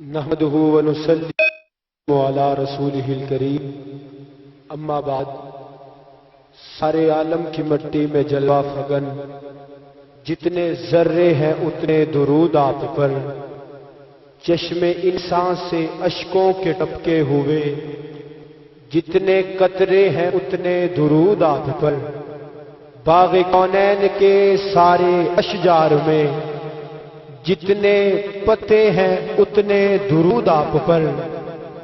نحمدہ ونصلی علی رسولہ الکریم، اما بعد۔ سارے عالم کی مٹی میں جلوہ فگن، جتنے ذرے ہیں اتنے درود آپ پر، چشم انسان سے اشکوں کے ٹپکے ہوئے، جتنے قطرے ہیں اتنے درود آپ پر، باغ کونین کے سارے اشجار میں جتنے پتے ہیں اتنے درود آپ پر،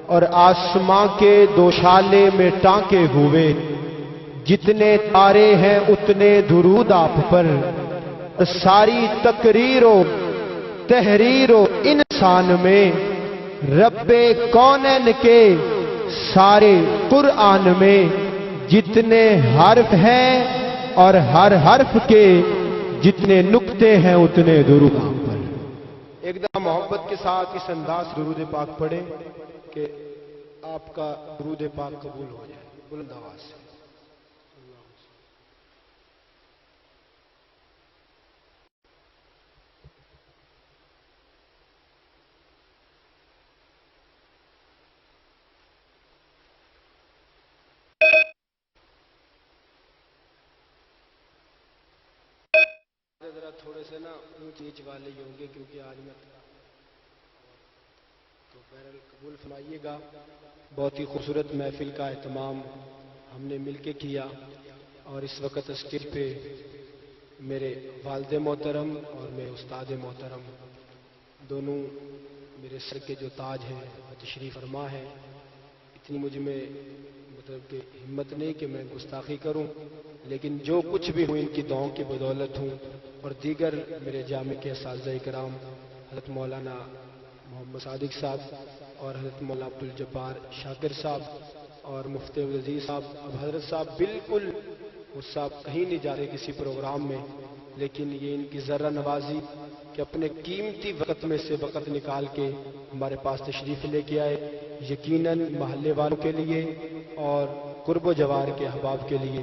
اور آسماں کے دوشالے میں ٹانکے ہوئے جتنے تارے ہیں اتنے درود آپ پر، ساری تقریر و تحریر و انسان میں رب کونین کے سارے قرآن میں جتنے حرف ہیں اور ہر حرف کے جتنے نقطے ہیں اتنے درود آپ پر۔ ایک دفعہ محبت کے ساتھ اس انداز درود پاک پڑھیں کہ آپ کا درود پاک قبول ہو جائے، بلند آواز سے۔ ذرا تھوڑے سے نا اونچ نیچ والے ہی ہوں گے کیونکہ آج میں تو بہرحال قبول فرمائیے گا۔ بہت ہی خوبصورت محفل کا اہتمام ہم نے مل کے کیا، اور اس وقت اسٹیج پہ میرے والد محترم اور میرے استاد محترم دونوں میرے سر کے جو تاج ہیں تشریف فرما ہے۔ اتنی مجھ میں مطلب کہ ہمت نہیں کہ میں گستاخی کروں، لیکن جو کچھ بھی ہوں ان کی دعاؤں کی بدولت ہوں، اور دیگر میرے جامع کے اساتذہ کرام حضرت مولانا محمد صادق صاحب اور حضرت مولانا عبدالجبار شاکر صاحب اور مفتی عزیز صاحب۔ اب حضرت صاحب بالکل وہ صاحب کہیں نہیں جا رہے کسی پروگرام میں، لیکن یہ ان کی ذرہ نوازی کہ اپنے قیمتی وقت میں سے وقت نکال کے ہمارے پاس تشریف لے کے آئے، یقیناً محلے والوں کے لیے اور قرب و جوار کے احباب کے لیے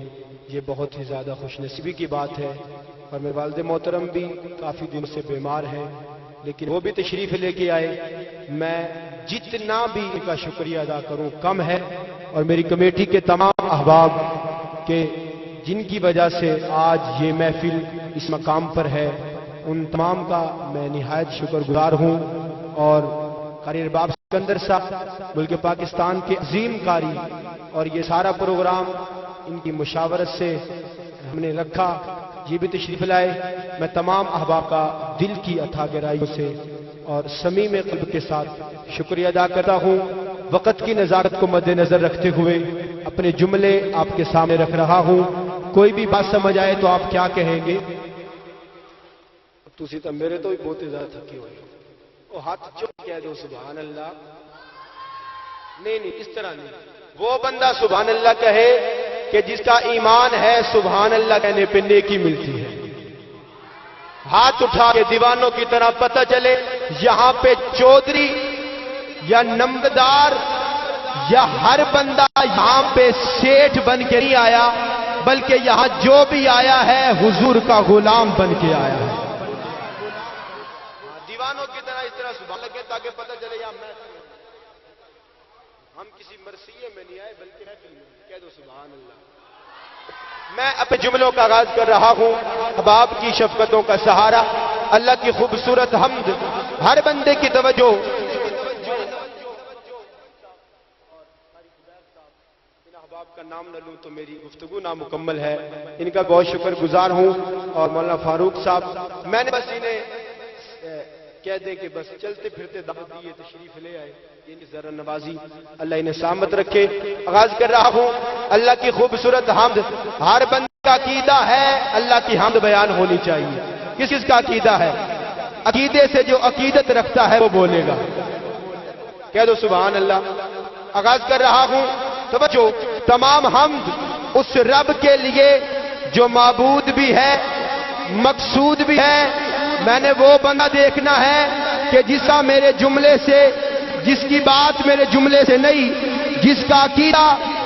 یہ بہت ہی زیادہ خوش نصیبی کی بات ہے۔ اور میرے والد محترم بھی کافی دن سے بیمار ہیں، لیکن وہ بھی تشریف لے کے آئے۔ میں جتنا بھی ان کا شکریہ ادا کروں کم ہے، اور میری کمیٹی کے تمام احباب کے جن کی وجہ سے آج یہ محفل اس مقام پر ہے، ان تمام کا میں نہایت شکر گزار ہوں۔ اور قاری ارباب سکندر صاحب ملک پاکستان کے عظیم قاری، اور یہ سارا پروگرام ان کی مشاورت سے ہم نے رکھا، یہ بھی تشریف لائے۔ میں تمام احباب کا دل کی عطا گرائیوں سے اور صمیم قلب کے ساتھ شکریہ ادا کرتا ہوں۔ وقت کی نزاکت کو مد نظر رکھتے ہوئے اپنے جملے آپ کے سامنے رکھ رہا ہوں۔ کوئی بھی بات سمجھ آئے تو آپ کیا کہیں گے؟ تسی تو میرے تو بھی بہت زیادہ تھکی ہوئی، وہ ہاتھ چوک کہہ دو سبحان اللہ۔ نہیں اس طرح نہیں، وہ بندہ سبحان اللہ کہے کہ جس کا ایمان ہے سبحان اللہ کہنے پہ نیکی ملتی ہے۔ ہاتھ اٹھا کے دیوانوں کی طرح پتہ چلے یہاں پہ چودھری یا نمبردار یا ہر بندہ یہاں پہ سیٹھ بن کے نہیں آیا، بلکہ یہاں جو بھی آیا ہے حضور کا غلام بن کے آیا ہے۔ دیوانوں کی طرح اس طرح سبحان اللہ کہے تاکہ پتہ چلے یہاں میں ہم کسی مرثیے میں نہیں آئے بلکہ کہہ دو سبحان اللہ۔ میں اپنے جملوں کا آغاز کر رہا ہوں۔ احباب کی شفقتوں کا سہارا، اللہ کی خوبصورت حمد، ہر بندے کی توجہ۔ ان احباب کا نام نہ لوں تو میری گفتگو نامکمل ہے، ان کا بہت شکر گزار ہوں۔ اور مولانا فاروق صاحب، میں نے بس انہیں کہہ دیں کہ بس چلتے پھرتے دعوت دیے، تشریف لے آئے، ان کی ذرہ نوازی اللہ انہیں سلامت رکھے۔ آغاز کر رہا ہوں اللہ کی خوبصورت حمد۔ ہر بندہ کا عقیدہ ہے اللہ کی حمد بیان ہونی چاہیے۔ کس کا عقیدہ ہے؟ عقیدے سے جو عقیدت رکھتا ہے وہ بولے گا، کہہ دو سبحان اللہ۔ آغاز کر رہا ہوں، توجہ، تمام حمد اس رب کے لیے جو معبود بھی ہے، مقصود بھی ہے۔ میں نے وہ بندہ دیکھنا ہے کہ جسا میرے جملے سے، جس کی بات میرے جملے سے نہیں، جس کا عقیدہ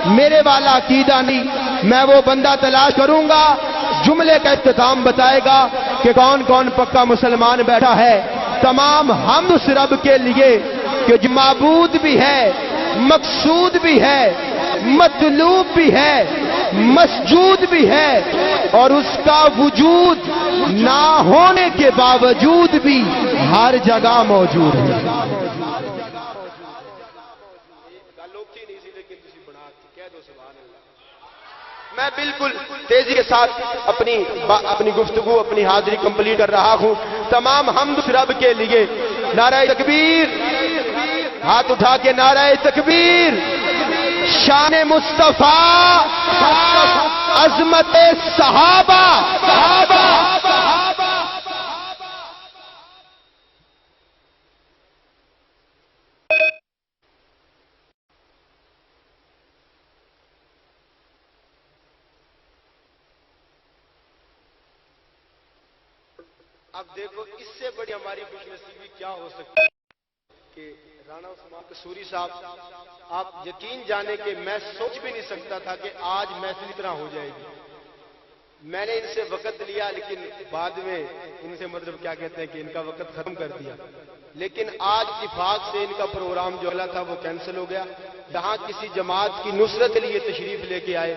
میرے والا عقیدہ نہیں، میں وہ بندہ تلاش کروں گا جملے کا اختتام بتائے گا کہ کون کون پکا مسلمان بیٹھا ہے. تمام حمد اس رب کے لیے کہ جو معبود بھی ہے، مقصود بھی ہے، مطلوب بھی ہے، مسجود بھی ہے، اور اس کا وجود نہ ہونے کے باوجود بھی ہر جگہ موجود ہے۔ میں بالکل تیزی کے ساتھ اپنی گفتگو، اپنی حاضری کمپلیٹ کر رہا ہوں۔ تمام حمد رب کے لیے نعرہ تکبیر، ہاتھ اٹھا کے نعرہ تکبیر، شان مصطفیٰ، عظمت صحابہ۔ اب دیکھو اس سے بڑی ہماری خوش نصیبی کیا ہو سکتی ہے کہ رانا عثمان قصوری صاحب، آپ یقین جانے کہ میں سوچ بھی نہیں سکتا تھا کہ آج محفل اتنا ہو جائے گی۔ میں نے ان سے وقت لیا، لیکن بعد میں ان سے مطلب کیا کہتے ہیں کہ ان کا وقت ختم کر دیا، لیکن آج اتفاق سے ان کا پروگرام جو والا تھا وہ کینسل ہو گیا۔ یہاں کسی جماعت کی نصرت کے لیے تشریف لے کے آئے،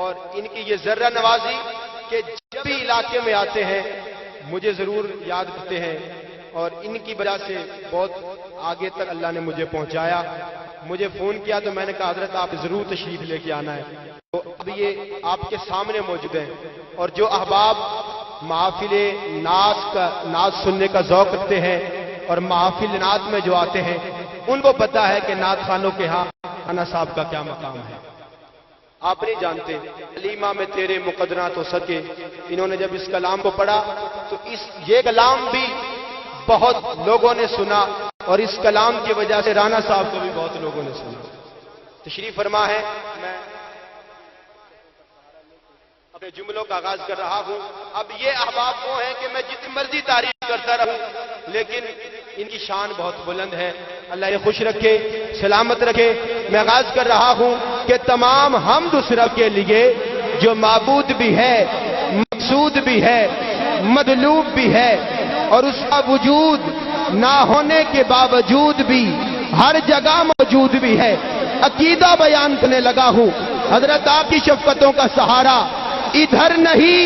اور ان کی یہ ذرہ نوازی کہ جب بھی علاقے میں آتے ہیں مجھے ضرور یاد کرتے ہیں، اور ان کی وجہ سے بہت آگے تک اللہ نے مجھے پہنچایا۔ مجھے فون کیا تو میں نے کہا حضرت آپ ضرور تشریف لے کے آنا ہے، تو اب یہ آپ کے سامنے موجود ہیں۔ اور جو احباب محافل نعت سننے کا ذوق رکھتے ہیں اور محافل نعت میں جو آتے ہیں، ان کو پتا ہے کہ نعت خوانوں کے ہاں رانا صاحب کا کیا مقام ہے۔ آپ نہیں جانتے علیمہ میں تیرے مقدرات ہو سکے، انہوں نے جب اس کلام کو پڑھا تو یہ کلام بھی بہت لوگوں نے سنا، اور اس کلام کی وجہ سے رانا صاحب کو بھی بہت لوگوں نے سنا۔ تشریف فرما ہے، میں اپنے جملوں کا آغاز کر رہا ہوں۔ اب یہ احباب وہ ہیں کہ میں جتنی مرضی تعریف کرتا رہوں، لیکن ان کی شان بہت بلند ہے۔ اللہ یہ خوش رکھے، سلامت رکھے۔ میں آغاز کر رہا ہوں کہ تمام حمد اس رب کے لیے جو معبود بھی ہے، مقصود بھی ہے، مطلوب بھی ہے، اور اس کا وجود نہ ہونے کے باوجود بھی ہر جگہ موجود بھی ہے۔ عقیدہ بیان کرنے لگا ہوں، حضرت آپ کی شفقتوں کا سہارا ادھر نہیں،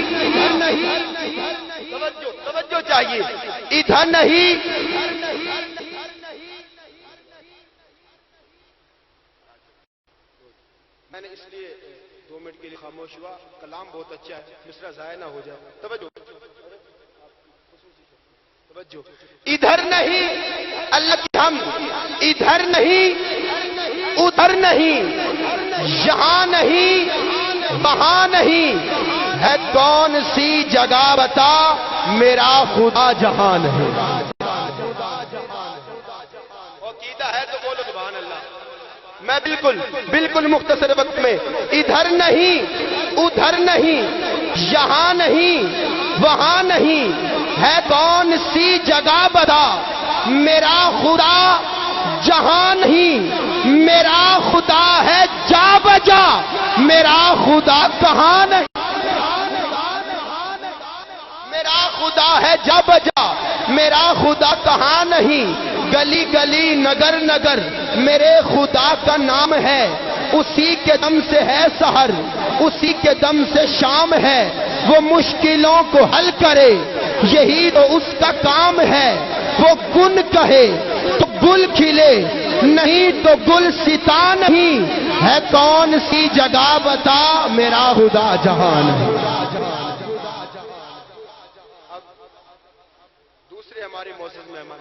توجہ چاہیے، ادھر نہیں، میں نے اس لیے 2 منٹ کے لیے خاموش ہوا۔ کلام بہت اچھا ہے، مصرع ضائع نہ ہو جائے۔ توجہ، ادھر نہیں، اللہ کی حمد، ادھر نہیں، ادھر نہیں، یہاں نہیں، وہاں نہیں، ہے کون سی جگہ بتا میرا خدا جہاں نہیں۔ عقیدہ ہے تو بولو سبحان اللہ۔ میں بالکل مختصر وقت میں، ادھر نہیں، ادھر نہیں، یہاں نہیں، وہاں نہیں، ہے کون سی جگہ بتا میرا خدا جہاں نہیں۔ میرا خدا ہے جا بجا، میرا خدا کہاں نہیں۔ میرا خدا ہے جا بجا، میرا خدا کہاں نہیں۔ گلی گلی نگر نگر میرے خدا کا نام ہے۔ اسی کے دم سے ہے سحر، اسی کے دم سے شام ہے۔ وہ مشکلوں کو حل کرے، یہی تو اس کا کام ہے۔ وہ کن کہے تو گل کھلے، نہیں تو گل ستا نہیں۔ ہے کون سی جگہ بتا میرا خدا جہاں نہیں۔ اب دوسرے ہمارے معزز مہمان،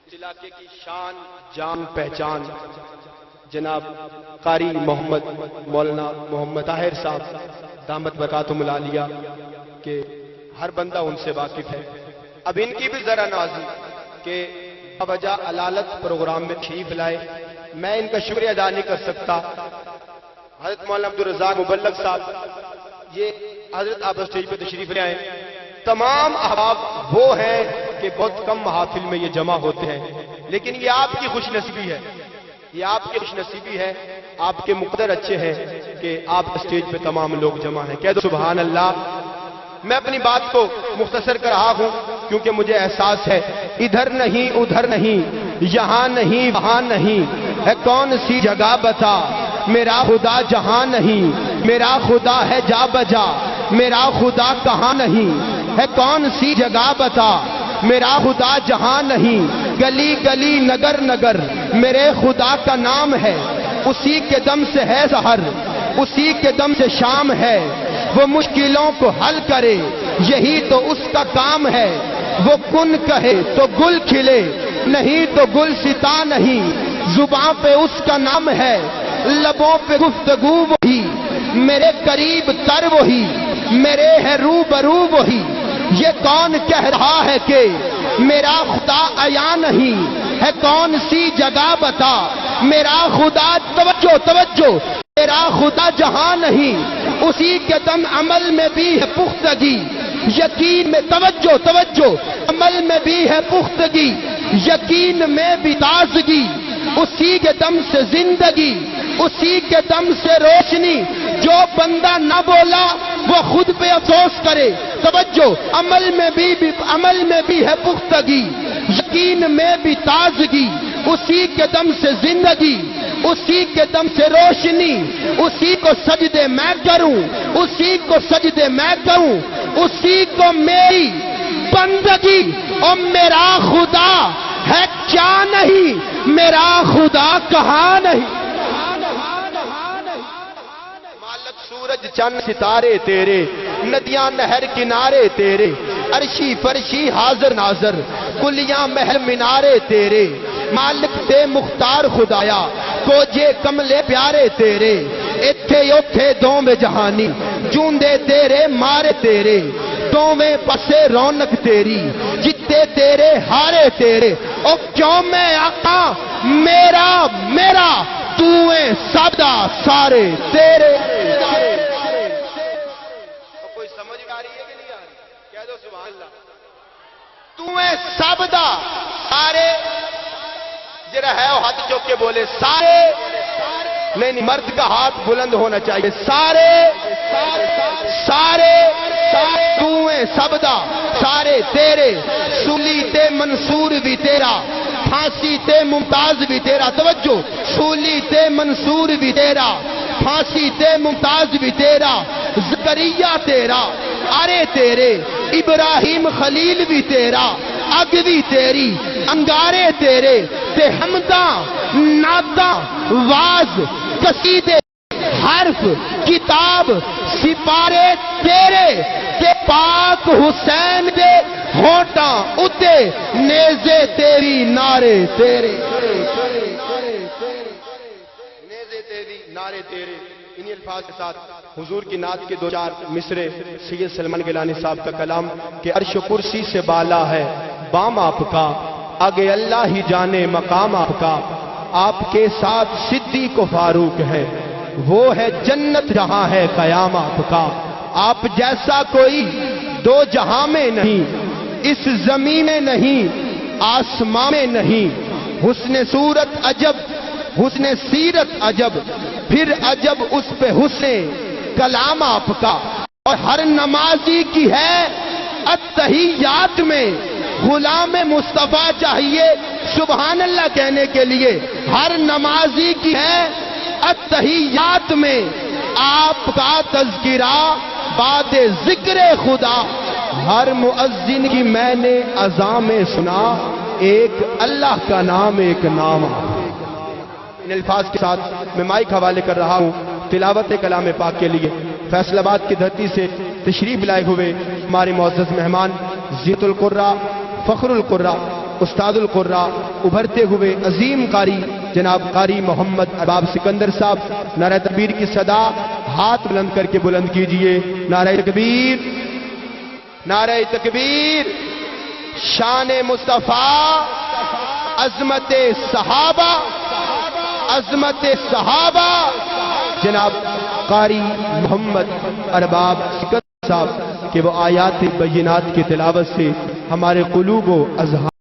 اس علاقے کی شان جان پہچان جناب قاری محمد مولانا محمد طاہر صاحب دامت برکاتہم العالیہ، کہ ہر بندہ ان سے واقف ہے۔ اب ان کی بھی ذرا نوازی کہ وجہ علالت پروگرام میں تشریف لائے، میں ان کا شکریہ ادا نہیں کر سکتا۔ حضرت مولانا عبدالرزاق مبلغ صاحب، یہ حضرت آپ اسٹیج پہ تشریف لے آئے۔ تمام احباب وہ ہیں کہ بہت کم محافل میں یہ جمع ہوتے ہیں، لیکن یہ آپ کی خوش نصیبی ہے، یہ آپ کی خوش نصیبی ہے، آپ کے مقدر اچھے ہیں کہ آپ اسٹیج پہ تمام لوگ جمع ہیں۔ کہہ دو سبحان اللہ۔ میں اپنی بات کو مختصر کر رہا ہوں۔ کیونکہ مجھے احساس ہے ادھر نہیں ادھر نہیں یہاں نہیں وہاں نہیں ہے کون سی جگہ بتا میرا خدا جہاں نہیں میرا خدا ہے جا بجا میرا خدا کہاں نہیں ہے کون سی جگہ بتا میرا خدا جہاں نہیں گلی گلی نگر نگر میرے خدا کا نام ہے اسی کے دم سے ہے سحر اسی کے دم سے شام ہے وہ مشکلوں کو حل کرے یہی تو اس کا کام ہے وہ کن کہے تو گل کھلے نہیں تو گل ستا نہیں زباں پہ اس کا نام ہے لبوں پہ گفتگو وہی میرے قریب تر وہی میرے ہے روبرو وہی یہ کون کہہ رہا ہے کہ میرا خدا عیاں نہیں ہے کون سی جگہ بتا میرا خدا توجہ توجہ میرا خدا جہاں نہیں اسی کے دم عمل میں بھی ہے پختگی یقین میں توجہ توجہ عمل میں بھی ہے پختگی یقین میں بھی تازگی اسی کے دم سے زندگی اسی کے دم سے روشنی جو بندہ نہ بولا وہ خود پہ افسوس کرے توجہ عمل میں بھی ہے پختگی یقین میں بھی تازگی اسی کے دم سے زندگی اسی کے دم سے روشنی اسی کو سجدے میں کروں اسی کو سجدے میں کروں اسی کو میری بندگی اور میرا خدا ہے کیا نہیں میرا خدا کہاں نہیں مالک سورج چند ستارے تیرے ندیاں نہر کنارے تیرے عرشی فرشی حاضر ناظر کلیاں محل مینارے تیرے مالک تے مختار خدایا کوجے کملے پیارے تیرے اتھے اوتھے دوویں جہانی جوندے تیرے مارے تیرے دوویں پسے رونق تیری جتے تیرے ہارے تیرے او کیوں میں آقا میرا میرا تویں سبدا سارے تیرے کوئی سمجھ آ رہی ہے کہ نہیں آ رہی کہہ دو سبحان اللہ تویں سبدا سارے جرا ہے وہ ہاتھ چوک کے بولے سارے نہیں مرد کا ہاتھ بلند ہونا چاہیے سارے سارے تویں سبدا سارے تیرے سولی تے منصور بھی تیرا پھانسی تے ممتاز بھی تیرا توجہ سولی تے منصور بھی تیرا پھانسی تے ممتاز بھی تیرا زکریا تیرا ارے تیرے ابراہیم خلیل بھی تیرا اگ بھی تیری انگارے تیرے تے حمداں نعتاں واز قصیدے حرف کتاب سپارے تیرے تے پاک حسین دے ہونٹاں اتے نیزے تیری نعرے تیرے نیزے تیری نعرے تیرے انہی الفاظ کے ساتھ حضور کی نعت کے دو چار مصرے سید سلمان گیلانی صاحب کا کلام کہ عرش و کرسی سے بالا ہے بام آپ کا آگے اللہ ہی جانے مقام آپ کا آپ کے ساتھ صدیق و فاروق ہے وہ ہے جنت جہاں ہے قیام آپ کا آپ جیسا کوئی دو جہاں میں نہیں اس زمین میں نہیں آسمان میں نہیں حسن صورت عجب حسن سیرت عجب پھر عجب اس پہ حسن کلام آپ کا اور ہر نمازی کی ہے التحیات میں غلام مصطفیٰ چاہیے سبحان اللہ کہنے کے لیے ہر نمازی کی ہے التحیات میں آپ کا تذکرہ بعد ذکر خدا ہر مؤذن کی میں نے اذان میں سنا ایک اللہ کا نام ایک نام ان الفاظ کے ساتھ میں مائک حوالے کر رہا ہوں تلاوت کلام پاک کے لیے فیصل آباد کی دھرتی سے تشریف لائے ہوئے ہمارے معزز مہمان زیت القرہ فخر القرہ استاد القرہ ابھرتے ہوئے عظیم قاری جناب قاری محمد ارباب سکندر صاحب نعرہ تکبیر کی صدا ہاتھ بلند کر کے بلند کیجئے نعرہ تکبیر نعرہ تکبیر شان مصطفیٰ عظمت صحابہ عظمت صحابہ جناب قاری محمد ارباب سکندر صاحب کہ وہ آیات بینات کی تلاوت سے ہمارے قلوب و اذہان